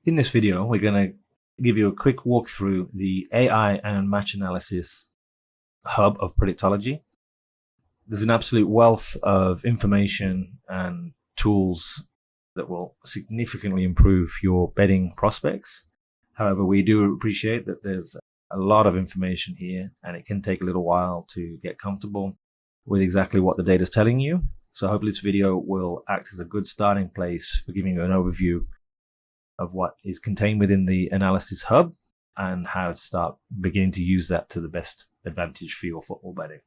In this video, we're going to give you a quick walk through the AI and match analysis hub of Predictology. There's an absolute wealth of information and tools that will significantly improve your betting prospects. However, we do appreciate that there's a lot of information here and it can take a little while to get comfortable with exactly what the data is telling you. So hopefully this video will act as a good starting place for giving you an overview of what is contained within the analysis hub and how to start beginning to use that to the best advantage for your football betting.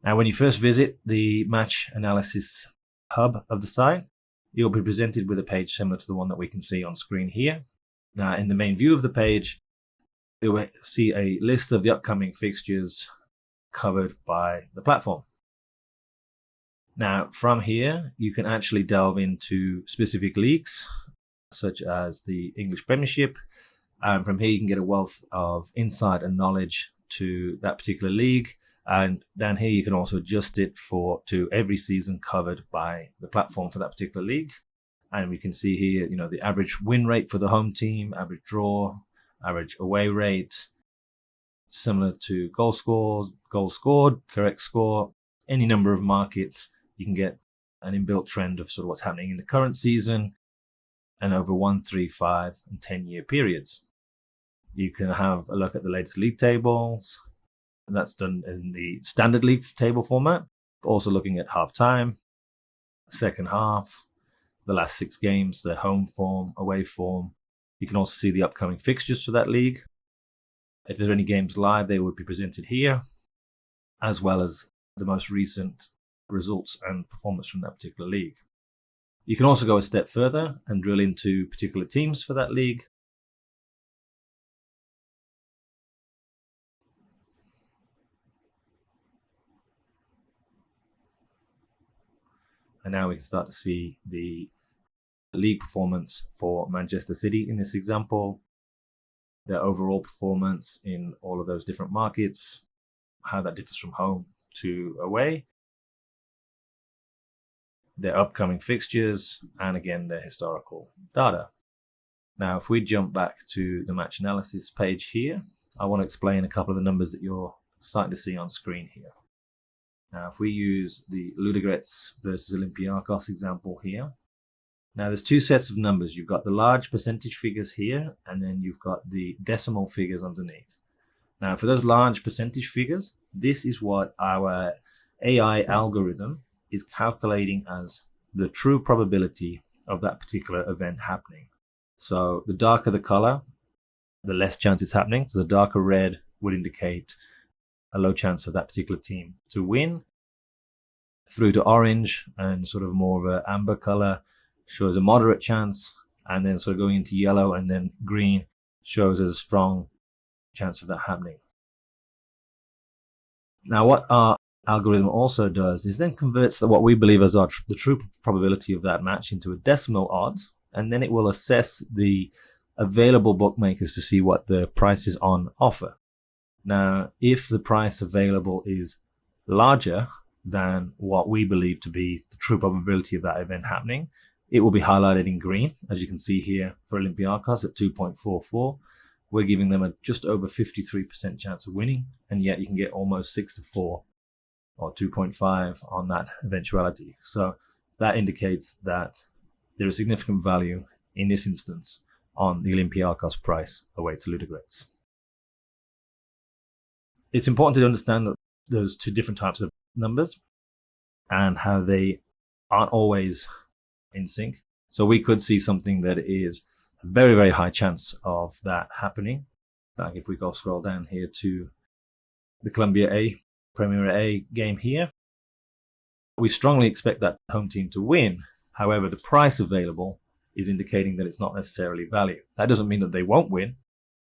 Now, when you first visit the match analysis hub of the site, you'll be presented with a page similar to the one that we can see on screen here. Now, in the main view of the page, you will see a list of the upcoming fixtures covered by the platform. Now, from here, you can actually delve into specific leagues, such as the English Premiership. And from here, you can get a wealth of insight and knowledge to that particular league. And down here, you can also adjust it to every season covered by the platform for that particular league. And we can see here, the average win rate for the home team, average draw, average away rate, similar to goal scored, correct score, any number of markets. You can get an inbuilt trend of sort of what's happening in the current season and over 1, 3, 5, and 10-year periods. You can have a look at the latest league tables, and that's done in the standard league table format. Also looking at half-time, second half, the last 6 games, the home form, away form. You can also see the upcoming fixtures for that league. If there are any games live, they would be presented here, as well as the most recent results and performance from that particular league. You can also go a step further and drill into particular teams for that league. And now we can start to see the league performance for Manchester City in this example, their overall performance in all of those different markets, how that differs from home to away, their upcoming fixtures, and again, their historical data. Now, if we jump back to the match analysis page here, I want to explain a couple of the numbers that you're starting to see on screen here. Now, if we use the Ludogorets versus Olympiacos example here, now there's 2 sets of numbers. You've got the large percentage figures here, and then you've got the decimal figures underneath. Now, for those large percentage figures, this is what our AI algorithm is calculating as the true probability of that particular event happening. So the darker the color, the less chance it's happening. So the darker red would indicate a low chance of that particular team to win, through to orange and sort of more of an amber color shows a moderate chance, and then sort of going into yellow and then green shows as a strong chance of that happening. Now, what our algorithm also does is then converts what we believe as the true probability of that match into a decimal odds, and then it will assess the available bookmakers to see what the price is on offer. Now, if the price available is larger than what we believe to be the true probability of that event happening, it will be highlighted in green, as you can see here for Olympiacos at 2.44. We're giving them a just over 53% chance of winning, and yet you can get almost 6-4 or 2.5 on that eventuality. So that indicates that there is significant value in this instance on the Olympiacos price away to Ludogorets. It's important to understand that those 2 different types of numbers and how they aren't always in sync. So we could see something that is a very, very high chance of that happening. Like if we go scroll down here to the Colombia Premier A game here, we strongly expect that home team to win. However, the price available is indicating that it's not necessarily value. That doesn't mean that they won't win,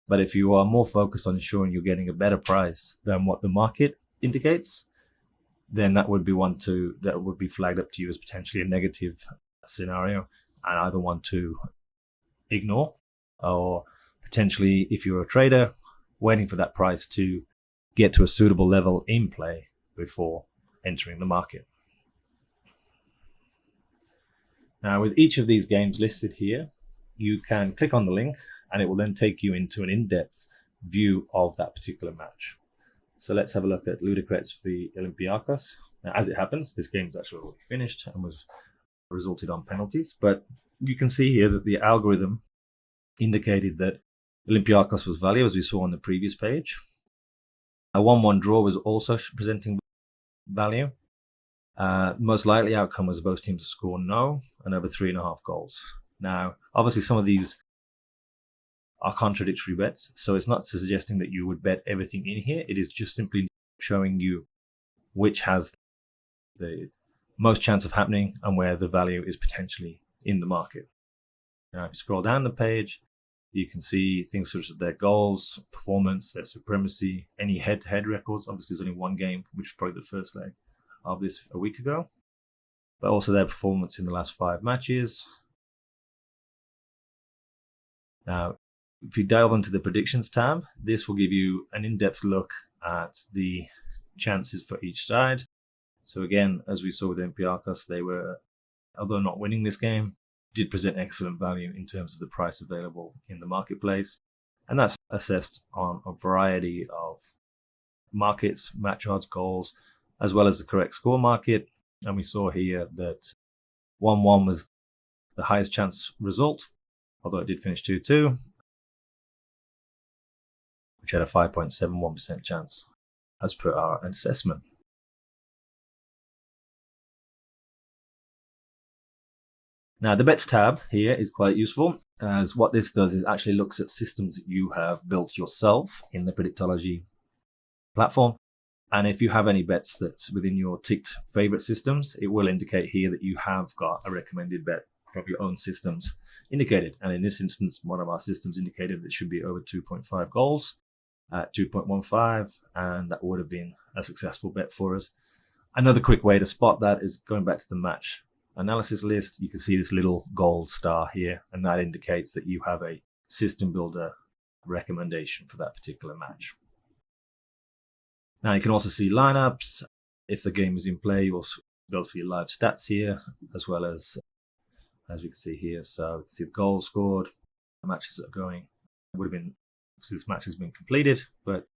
but if you are more focused on ensuring you're getting a better price than what the market indicates, then that would be that would be flagged up to you as potentially a negative scenario and either one to ignore, or potentially, if you're a trader, waiting for that price to get to a suitable level in play before entering the market. Now, with each of these games listed here, you can click on the link and it will then take you into an in-depth view of that particular match. So let's have a look at Ludogorets v Olympiacos. Now, as it happens, this game is actually already finished and was resulted on penalties, but you can see here that the algorithm indicated that Olympiacos was value, as we saw on the previous page. A 1-1 draw was also presenting value. Most likely outcome was both teams to score no and over 3.5 goals. Now, obviously, some of these are contradictory bets, so it's not suggesting that you would bet everything in here. It is just simply showing you which has the most chance of happening and where the value is potentially in the market. Now, if you scroll down the page, you can see things such as their goals, performance, their supremacy, any head-to-head records. Obviously, there's only one game, which is probably the first leg of this a week ago, but also their performance in the last 5 matches. Now, if you delve into the predictions tab, this will give you an in-depth look at the chances for each side. So again, as we saw with Olympiacos, they were, although not winning this game, did present excellent value in terms of the price available in the marketplace. And that's assessed on a variety of markets, match odds, goals, as well as the correct score market. And we saw here that 1-1 was the highest chance result, although it did finish 2-2, which had a 5.71% chance as per our assessment. Now, the bets tab here is quite useful, as what this does is actually looks at systems that you have built yourself in the Predictology platform. And if you have any bets that's within your ticked favorite systems, it will indicate here that you have got a recommended bet from your own systems indicated. And in this instance, one of our systems indicated that it should be over 2.5 goals at 2.15, and that would have been a successful bet for us. Another quick way to spot that is going back to the match analysis list. You can see this little gold star here, and that indicates that you have a system builder recommendation for that particular match. Now, you can also see lineups. If the game is in play, you'll be able to see live stats here, as well as we can see here. So you can see the goals scored, the matches that are going. It would have been, so this match has been completed, but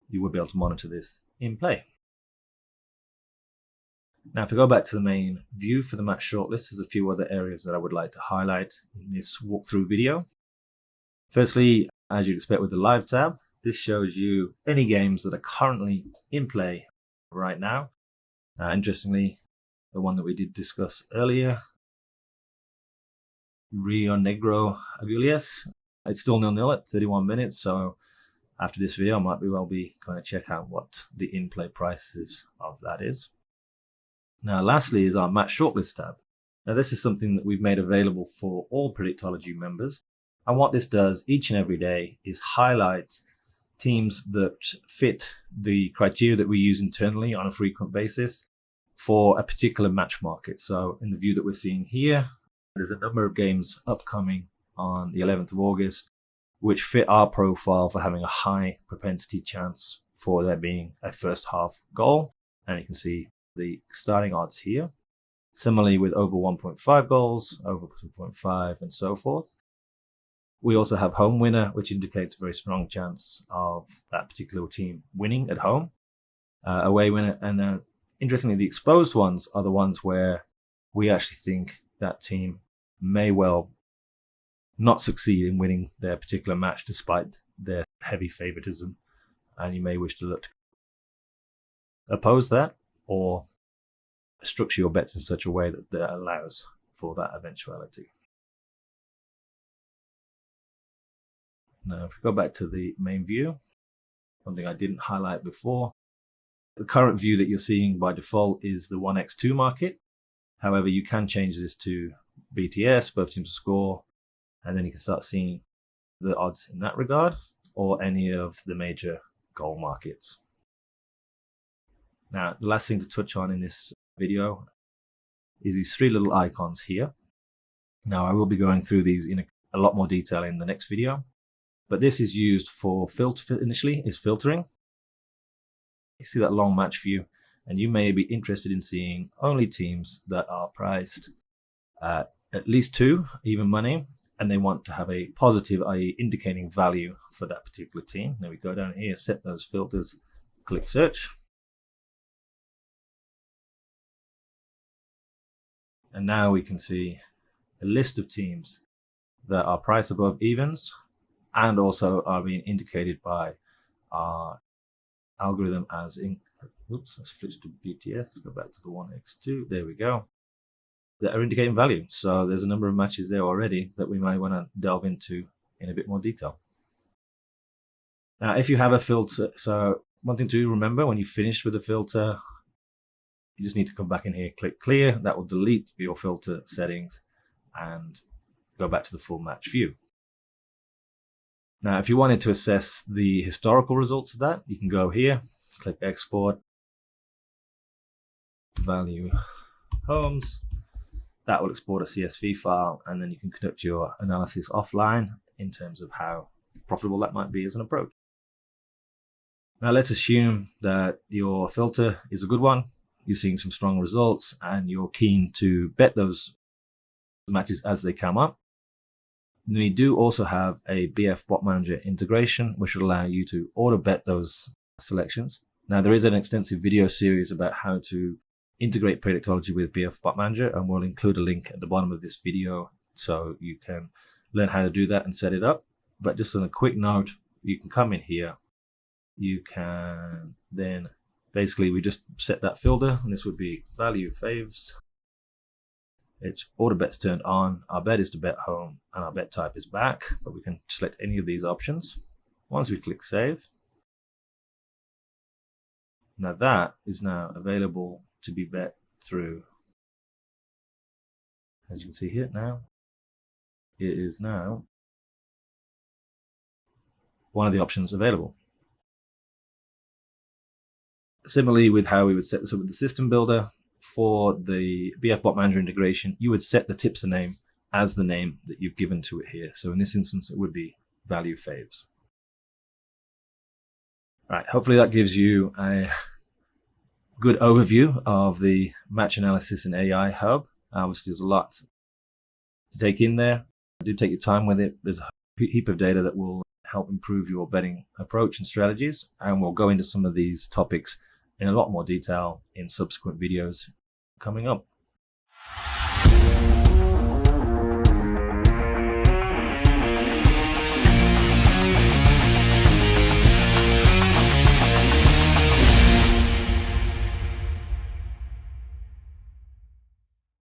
you would be able to monitor this in play. Now, if we go back to the main view for the match shortlist, there's a few other areas that I would like to highlight in this walkthrough video. Firstly, as you'd expect with the live tab, this shows you any games that are currently in play right now. Interestingly, the one that we did discuss earlier, Rio Negro Aguilas, it's still 0-0 at 31 minutes. So after this video, I might be going to check out what the in-play prices of that is. Now, lastly is our match shortlist tab. Now, this is something that we've made available for all Predictology members. And what this does each and every day is highlight teams that fit the criteria that we use internally on a frequent basis for a particular match market. So in the view that we're seeing here, there's a number of games upcoming on the 11th of August, which fit our profile for having a high propensity chance for there being a first half goal. And you can see the starting odds here. Similarly with over 1.5 goals, over 2.5 and so forth. We also have home winner, which indicates a very strong chance of that particular team winning at home. Away winner, and interestingly, the exposed ones are the ones where we actually think that team may well not succeed in winning their particular match despite their heavy favoritism. And you may wish to look to oppose that or structure your bets in such a way that allows for that eventuality. Now, if we go back to the main view, something I didn't highlight before, the current view that you're seeing by default is the 1x2 market. However, you can change this to BTS, both teams to score, and then you can start seeing the odds in that regard, or any of the major goal markets. Now, the last thing to touch on in this video is these 3 little icons here. Now, I will be going through these in a lot more detail in the next video. But this is used for initially is filtering. You see that long match view, and you may be interested in seeing only teams that are priced at least 2 even money, and they want to have a positive, i.e. indicating value for that particular team. Then we go down here, set those filters, click search. And now we can see a list of teams that are price above evens and also are being indicated by our algorithm as in, oops, let's switch to BTS. Let's go back to the 1x2. There we go. That are indicating value. So there's a number of matches there already that we might want to delve into in a bit more detail. Now, if you have a filter, so one thing to remember when you finish with the filter, you just need to come back in here, click clear. That will delete your filter settings and go back to the full match view. Now, if you wanted to assess the historical results of that, you can go here, click export, value homes. That will export a CSV file, and then you can conduct your analysis offline in terms of how profitable that might be as an approach. Now, let's assume that your filter is a good one. You're seeing some strong results, and you're keen to bet those matches as they come up. We do also have a BF Bot Manager integration, which will allow you to auto bet those selections. Now, there is an extensive video series about how to integrate Predictology with BF Bot Manager, and we'll include a link at the bottom of this video so you can learn how to do that and set it up. But just on a quick note, you can come in here. You can then basically, we just set that filter, and this would be value faves. It's auto bets turned on. Our bet is to bet home, and our bet type is back, but we can select any of these options. Once we click save, now that is now available to be bet through. As you can see here now, it is now one of the options available. Similarly, with how we would set this up with the system builder, for the BF Bot Manager integration, you would set the tipster name as the name that you've given to it here. So in this instance, it would be value faves. All right, hopefully that gives you a good overview of the match analysis and AI hub. Obviously, there's a lot to take in there. Do take your time with it. There's a heap of data that will help improve your betting approach and strategies, and we'll go into some of these topics in a lot more detail in subsequent videos coming up.